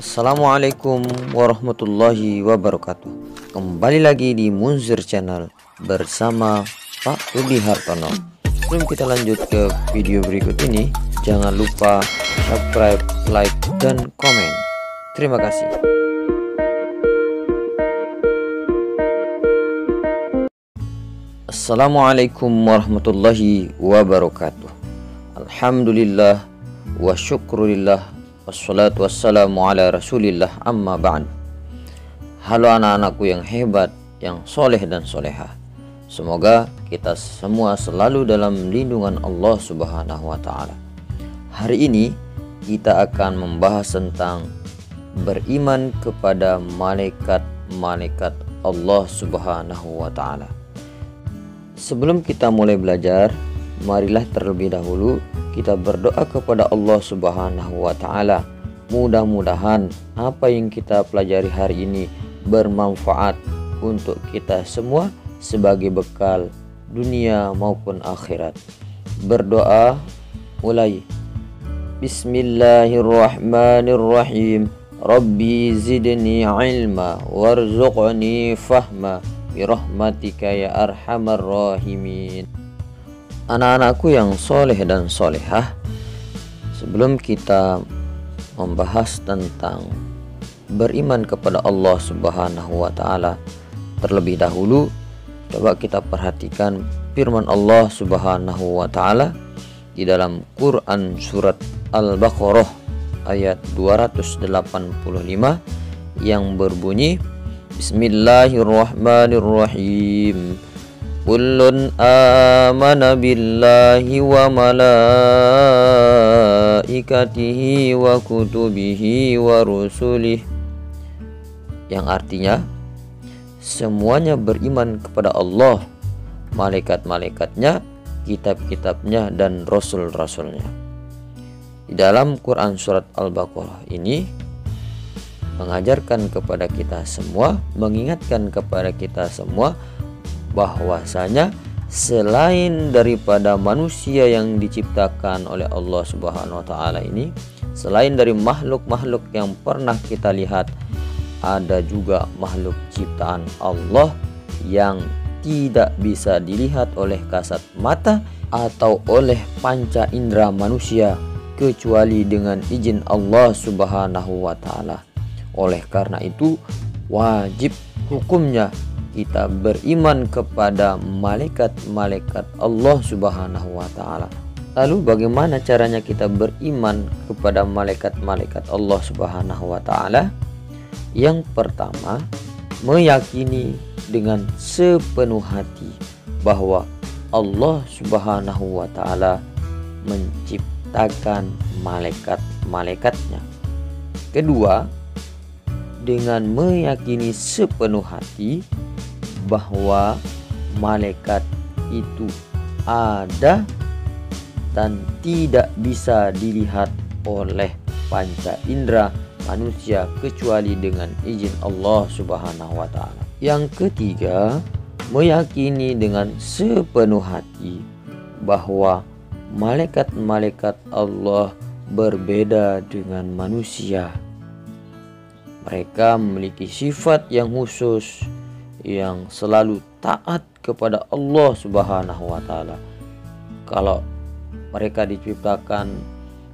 Assalamualaikum warahmatullahi wabarakatuh. Kembali lagi di Munzir Channel bersama Pak Rudi Hartono. Sebelum kita lanjut ke video berikut ini, jangan lupa subscribe, like, dan komen. Terima kasih. Assalamualaikum warahmatullahi wabarakatuh. Alhamdulillah wa syukurillah, wassalatu wassalamu ala rasulillah, amma ba'd. Halo anak-anakku yang hebat, yang soleh dan solehah. Semoga kita semua selalu dalam lindungan Allah Subhanahu wa ta'ala. Hari ini kita akan membahas tentang beriman kepada malaikat-malaikat Allah Subhanahu wa ta'ala. Sebelum kita mulai belajar, marilah terlebih dahulu kita berdoa kepada Allah Subhanahu wa ta'ala. Mudah-mudahan apa yang kita pelajari hari ini bermanfaat untuk kita semua sebagai bekal dunia maupun akhirat. Berdoa mulai. Bismillahirrahmanirrahim. Rabbi zidni ilma warzuqni fahma birahmatika ya arhamar rahimin. Anak-anakku yang soleh dan solehah, sebelum kita membahas tentang beriman kepada Allah Subhanahu wa ta'ala, terlebih dahulu coba kita perhatikan firman Allah Subhanahu wa ta'ala di dalam Quran surat Al-Baqarah ayat 285 yang berbunyi, Bismillahirrahmanirrahim. Kullun amana billahi wa malaikatihi wa kutubihi wa rusulih, yang artinya semuanya beriman kepada Allah, malaikat-malaikatnya, kitab-kitabnya, dan rasul-rasulnya. Di dalam Quran surat Al-Baqarah ini mengajarkan kepada kita semua, mengingatkan kepada kita semua bahwasanya selain daripada manusia yang diciptakan oleh Allah Subhanahu wa ta'ala ini, selain dari makhluk-makhluk yang pernah kita lihat, ada juga makhluk ciptaan Allah yang tidak bisa dilihat oleh kasat mata atau oleh panca indera manusia kecuali dengan izin Allah Subhanahu wa ta'ala. Oleh karena itu wajib hukumnya kita beriman kepada malaikat-malaikat Allah Subhanahu wa ta'ala. Lalu bagaimana caranya kita beriman kepada malaikat-malaikat Allah Subhanahu wa ta'ala? Yang pertama, meyakini dengan sepenuh hati bahwa Allah Subhanahu wa ta'ala menciptakan malaikat-malaikatnya. Kedua, dengan meyakini sepenuh hati bahwa malaikat itu ada dan tidak bisa dilihat oleh panca indera manusia kecuali dengan izin Allah Subhanahu wa ta'ala. Yang ketiga, meyakini dengan sepenuh hati bahwa malaikat-malaikat Allah berbeda dengan manusia. Mereka memiliki sifat yang khusus, yang selalu taat kepada Allah Subhanahu wa ta'ala. Kalau mereka diciptakan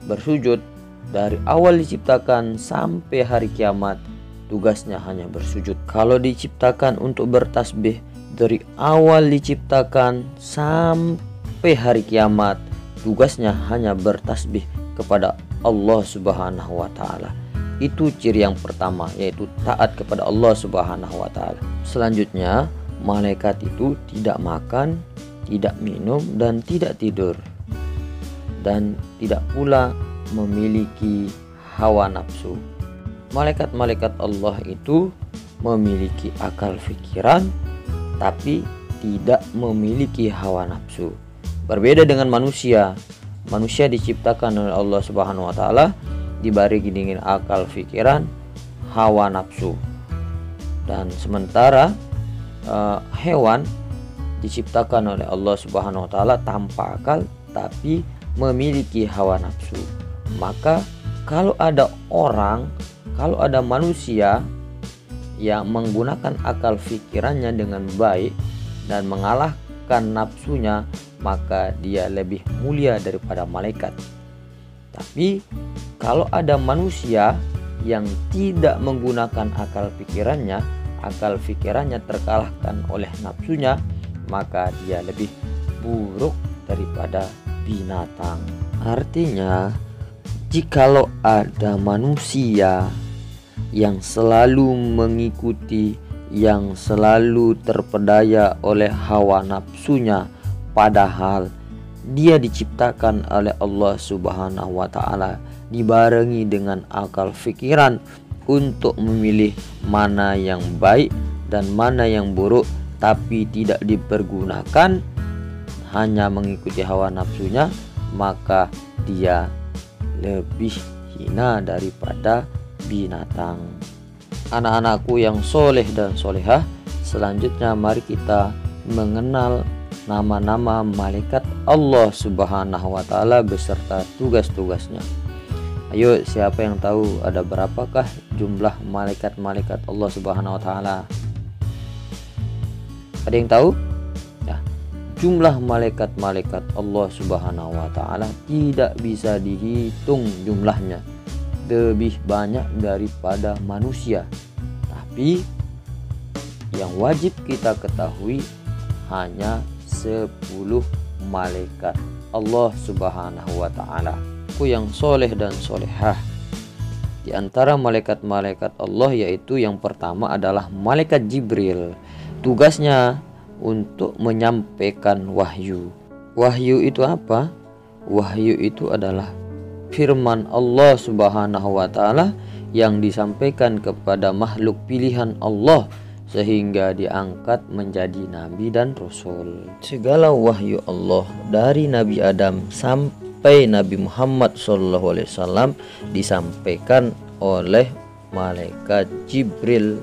bersujud, dari awal diciptakan sampai hari kiamat tugasnya hanya bersujud. Kalau diciptakan untuk bertasbih, dari awal diciptakan sampai hari kiamat tugasnya hanya bertasbih kepada Allah Subhanahu wa ta'ala. Itu ciri yang pertama, yaitu taat kepada Allah Subhanahu wa ta'ala. Selanjutnya, malaikat itu tidak makan, tidak minum, dan tidak tidur, dan tidak pula memiliki hawa nafsu. Malaikat-malaikat Allah itu memiliki akal pikiran, tapi tidak memiliki hawa nafsu. Berbeda dengan manusia. Manusia diciptakan oleh Allah Subhanahu wa ta'ala dibarengi dengan akal pikiran, hawa nafsu. Dan sementara hewan diciptakan oleh Allah Subhanahu wa ta'ala tanpa akal tapi memiliki hawa nafsu. Maka kalau ada orang kalau ada manusia yang menggunakan akal pikirannya dengan baik dan mengalahkan nafsunya, maka dia lebih mulia daripada malaikat. Tapi kalau ada manusia yang tidak menggunakan akal pikirannya terkalahkan oleh nafsunya, maka dia lebih buruk daripada binatang. Artinya, jikalau ada manusia yang selalu mengikuti, yang selalu terpedaya oleh hawa nafsunya, padahal dia diciptakan oleh Allah Subhanahu wa Ta'ala dibarengi dengan akal pikiran untuk memilih mana yang baik dan mana yang buruk, tapi tidak dipergunakan, hanya mengikuti hawa nafsunya, maka dia lebih hina daripada binatang. Anak-anakku yang soleh dan solehah, selanjutnya mari kita mengenal nama-nama malaikat Allah Subhanahu wa Ta'ala beserta tugas-tugasnya. Ayo, siapa yang tahu ada berapakah jumlah malaikat-malaikat Allah Subhanahu wa Ta'ala? Ada yang tahu? Ya, jumlah malaikat-malaikat Allah Subhanahu wa Ta'ala tidak bisa dihitung jumlahnya, lebih banyak daripada manusia. Tapi yang wajib kita ketahui hanya 10 malaikat Allah Subhanahu wa Ta'ala. Aku yang soleh dan solehah, di antara malaikat-malaikat Allah yaitu yang pertama adalah malaikat Jibril. Tugasnya untuk menyampaikan wahyu. Wahyu itu apa? Wahyu itu adalah firman Allah Subhanahu wa Ta'ala yang disampaikan kepada makhluk pilihan Allah sehingga diangkat menjadi nabi dan rasul. Segala wahyu Allah dari Nabi Adam sampai Nabi Muhammad SAW disampaikan oleh malaikat Jibril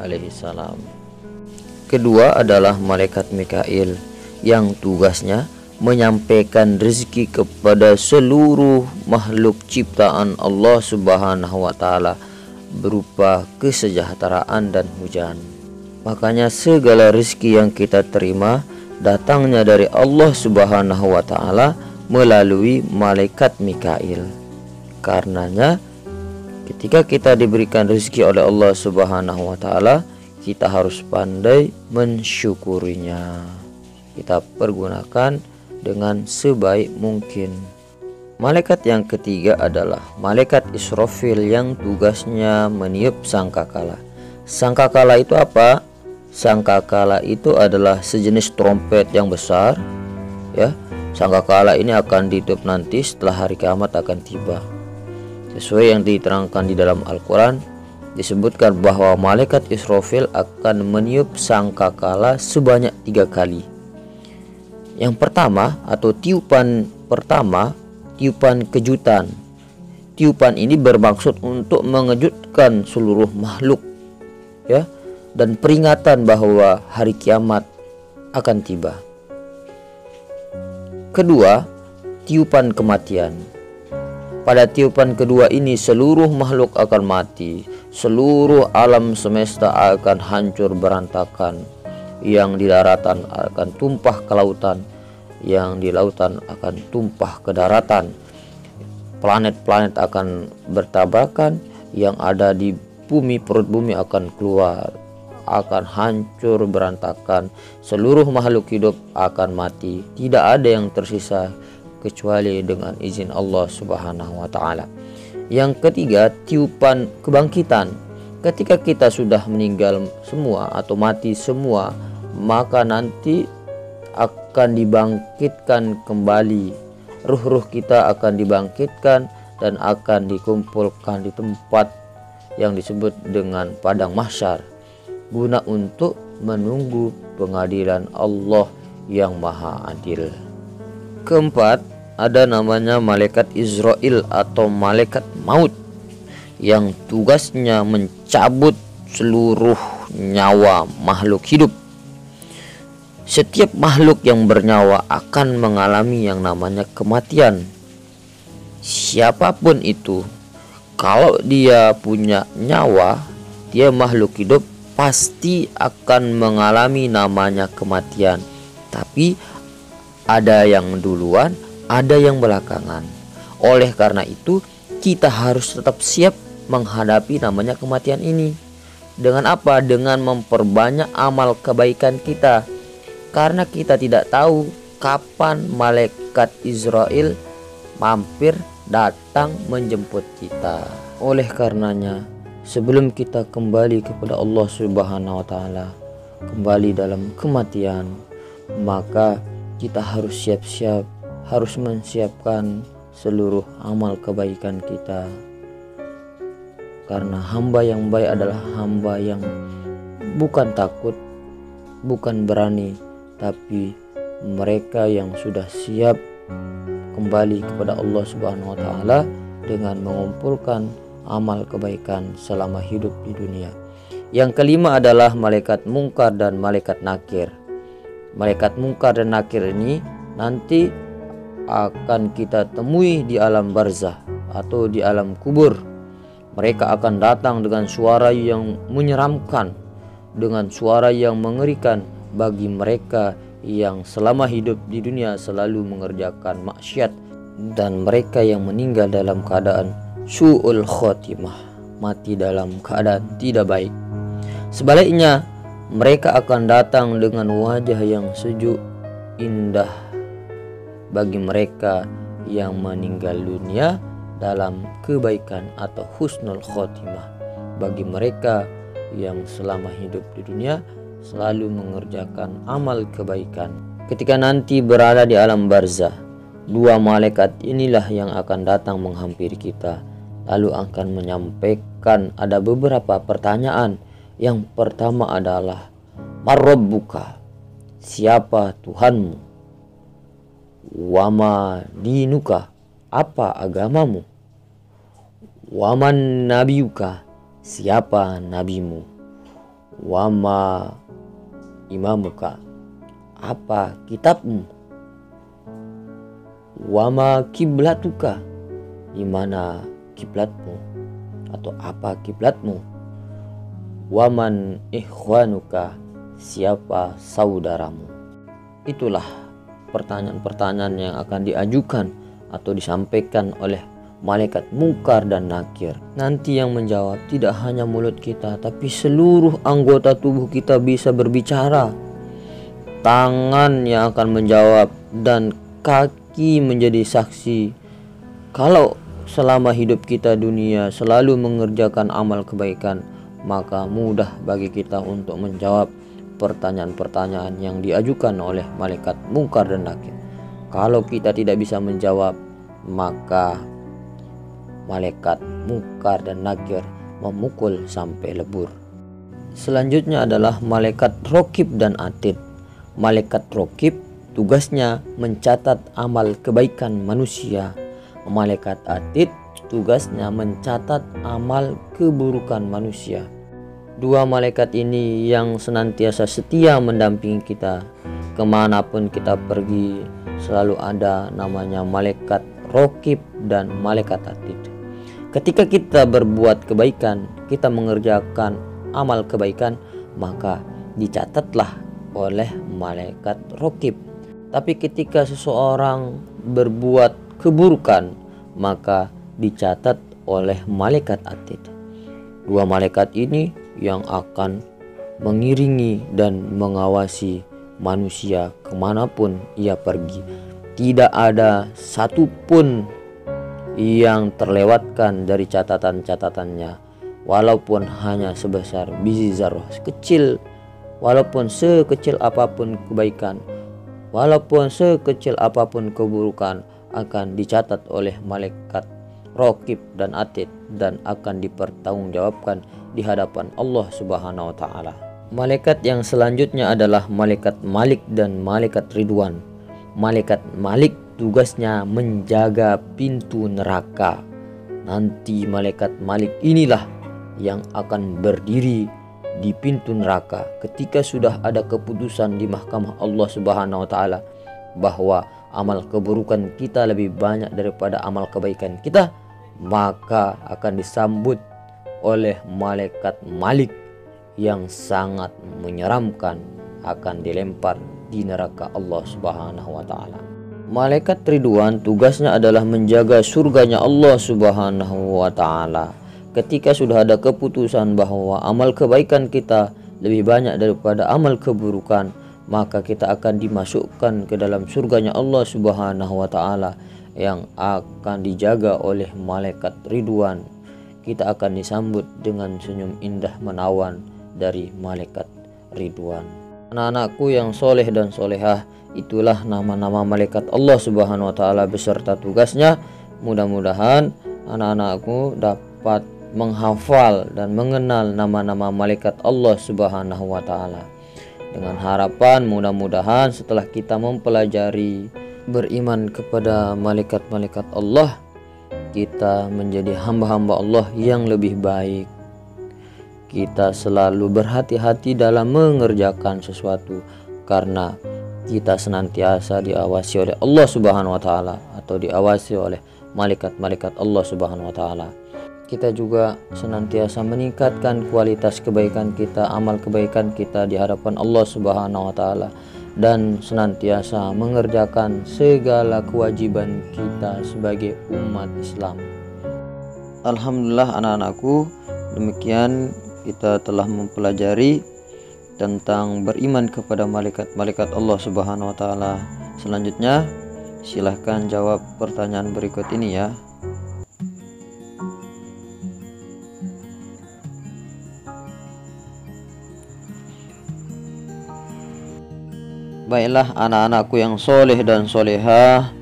alaihissalam. Kedua adalah malaikat Mikail yang tugasnya menyampaikan rezeki kepada seluruh makhluk ciptaan Allah Subhanahu wa Ta'ala berupa kesejahteraan dan hujan. Makanya segala rezeki yang kita terima datangnya dari Allah Subhanahu wa Ta'ala melalui malaikat Mikail. Karenanya ketika kita diberikan rezeki oleh Allah Subhanahu wa Ta'ala, kita harus pandai mensyukurinya. Kita pergunakan dengan sebaik mungkin. Malaikat yang ketiga adalah malaikat Israfil yang tugasnya meniup sangkakala. Sangkakala itu apa? Sangkakala itu adalah sejenis trompet yang besar, ya. Sangkakala ini akan ditiup nanti setelah hari kiamat akan tiba. Sesuai yang diterangkan di dalam Al-Quran, disebutkan bahwa malaikat Israfil akan meniup sangkakala sebanyak 3 kali. Yang pertama atau tiupan pertama, tiupan kejutan. Tiupan ini bermaksud untuk mengejutkan seluruh makhluk, ya, dan peringatan bahwa hari kiamat akan tiba. Kedua, tiupan kematian. Pada tiupan kedua ini seluruh makhluk akan mati, seluruh alam semesta akan hancur berantakan, yang di daratan akan tumpah ke lautan, yang di lautan akan tumpah ke daratan, planet-planet akan bertabrakan, yang ada di bumi, perut bumi akan keluar, akan hancur berantakan, seluruh makhluk hidup akan mati, tidak ada yang tersisa kecuali dengan izin Allah Subhanahu wa Ta'ala. Yang ketiga, tiupan kebangkitan. Ketika kita sudah meninggal semua atau mati semua, maka nanti akan dibangkitkan kembali. Ruh-ruh kita akan dibangkitkan dan akan dikumpulkan di tempat yang disebut dengan padang mahsyar, guna untuk menunggu pengadilan Allah yang maha adil. Keempat, ada namanya malaikat Israel atau malaikat maut yang tugasnya mencabut seluruh nyawa makhluk hidup. Setiap makhluk yang bernyawa akan mengalami yang namanya kematian. Siapapun itu, Kalau dia punya nyawa, dia makhluk hidup, pasti akan mengalami namanya kematian. Tapi ada yang duluan, ada yang belakangan. Oleh karena itu, kita harus tetap siap menghadapi namanya kematian ini. Dengan apa? Dengan memperbanyak amal kebaikan kita. Karena kita tidak tahu kapan malaikat Israel mampir datang menjemput kita. Oleh karenanya, sebelum kita kembali kepada Allah Subhanahu wa taala, kembali dalam kematian, maka kita harus siap-siap, harus menyiapkan seluruh amal kebaikan kita. Karena hamba yang baik adalah hamba yang bukan takut, bukan berani, tapi mereka yang sudah siap kembali kepada Allah Subhanahu wa taala dengan mengumpulkan amal kebaikan selama hidup di dunia. Yang kelima adalah malaikat mungkar dan malaikat nakir. Malaikat mungkar dan nakir ini nanti akan kita temui di alam barzah atau di alam kubur. Mereka akan datang dengan suara yang menyeramkan, dengan suara yang mengerikan bagi mereka yang selama hidup di dunia selalu mengerjakan maksiat, dan mereka yang meninggal dalam keadaan su'ul khotimah, mati dalam keadaan tidak baik. Sebaliknya, mereka akan datang dengan wajah yang sejuk, indah bagi mereka yang meninggal dunia dalam kebaikan atau husnul khotimah, bagi mereka yang selama hidup di dunia selalu mengerjakan amal kebaikan. Ketika nanti berada di alam barzah, dua malaikat inilah yang akan datang menghampiri kita, lalu akan menyampaikan ada beberapa pertanyaan. Yang pertama adalah, Marrabbuka, siapa Tuhanmu? Wama dinuka, apa agamamu? Waman nabiyuka, siapa nabimu? Wama imamuka, apa kitabmu? Wama kiblatuka, di mana kiblatmu atau apa kiblatmu? Waman ikhwanuka, siapa saudaramu? Itulah pertanyaan-pertanyaan yang akan diajukan atau disampaikan oleh malaikat mungkar dan nakir. Nanti yang menjawab tidak hanya mulut kita, tapi seluruh anggota tubuh kita bisa berbicara. Tangan yang akan menjawab dan kaki menjadi saksi. Kalau selama hidup kita dunia selalu mengerjakan amal kebaikan, maka mudah bagi kita untuk menjawab pertanyaan-pertanyaan yang diajukan oleh malaikat mungkar dan nakir. Kalau kita tidak bisa menjawab, maka malaikat mungkar dan nakir memukul sampai lebur. Selanjutnya adalah malaikat rokib dan atid. Malaikat rokib tugasnya mencatat amal kebaikan manusia. Malaikat atid tugasnya mencatat amal keburukan manusia. Dua malaikat ini yang senantiasa setia mendampingi kita kemanapun kita pergi. Selalu ada namanya malaikat rokib dan malaikat atid. Ketika kita berbuat kebaikan, kita mengerjakan amal kebaikan, maka dicatatlah oleh malaikat rokib. Tapi ketika seseorang berbuat keburukan, maka dicatat oleh malaikat atid. Dua malaikat ini yang akan mengiringi dan mengawasi manusia kemanapun ia pergi. Tidak ada satupun yang terlewatkan dari catatan-catatannya, walaupun hanya sebesar biji zarrah kecil, walaupun sekecil apapun kebaikan, walaupun sekecil apapun keburukan, akan dicatat oleh malaikat raqib dan atid dan akan dipertanggungjawabkan di hadapan Allah Subhanahu wa taala. Malaikat yang selanjutnya adalah malaikat Malik dan malaikat Ridwan. Malaikat Malik tugasnya menjaga pintu neraka. Nanti malaikat Malik inilah yang akan berdiri di pintu neraka ketika sudah ada keputusan di mahkamah Allah Subhanahu wa taala bahwa amal keburukan kita lebih banyak daripada amal kebaikan kita, maka akan disambut oleh malaikat Malik yang sangat menyeramkan, akan dilempar di neraka Allah Subhanahu wa taala. Malaikat Ridwan tugasnya adalah menjaga surganya Allah Subhanahu wa taala. Ketika sudah ada keputusan bahwa amal kebaikan kita lebih banyak daripada amal keburukan, maka kita akan dimasukkan ke dalam surganya Allah Subhanahu wa taala yang akan dijaga oleh malaikat Ridwan. Kita akan disambut dengan senyum indah menawan dari malaikat Ridwan. Anak-anakku yang soleh dan solehah, itulah nama-nama malaikat Allah Subhanahu wa taala beserta tugasnya. Mudah-mudahan anak-anakku dapat menghafal dan mengenal nama-nama malaikat Allah Subhanahu wa taala. Dengan harapan mudah-mudahan setelah kita mempelajari, beriman kepada malaikat-malaikat Allah, kita menjadi hamba-hamba Allah yang lebih baik. Kita selalu berhati-hati dalam mengerjakan sesuatu karena kita senantiasa diawasi oleh Allah Subhanahu wa taala atau diawasi oleh malaikat-malaikat Allah Subhanahu wa taala. Kita juga senantiasa meningkatkan kualitas kebaikan kita, amal kebaikan kita di hadapan Allah Subhanahu wa taala, dan senantiasa mengerjakan segala kewajiban kita sebagai umat Islam. Alhamdulillah anak-anakku, demikian kita telah mempelajari tentang beriman kepada malaikat-malaikat Allah Subhanahu wa taala. Selanjutnya silahkan jawab pertanyaan berikut ini ya. Baiklah anak-anakku yang soleh dan solehah,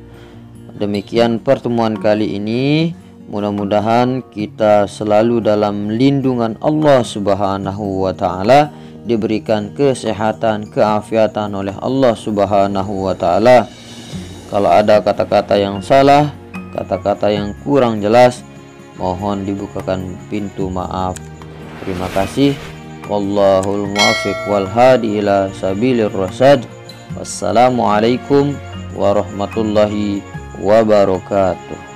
demikian pertemuan kali ini. Mudah-mudahan kita selalu dalam lindungan Allah Subhanahu wa taala, diberikan kesehatan, keafiatan oleh Allah Subhanahu wa taala. Kalau ada kata-kata yang salah, kata-kata yang kurang jelas, mohon dibukakan pintu maaf. Terima kasih. Wallahul muwaffiq wal hadi ila sabilir rasyad. Wassalamualaikum warahmatullahi wabarakatuh.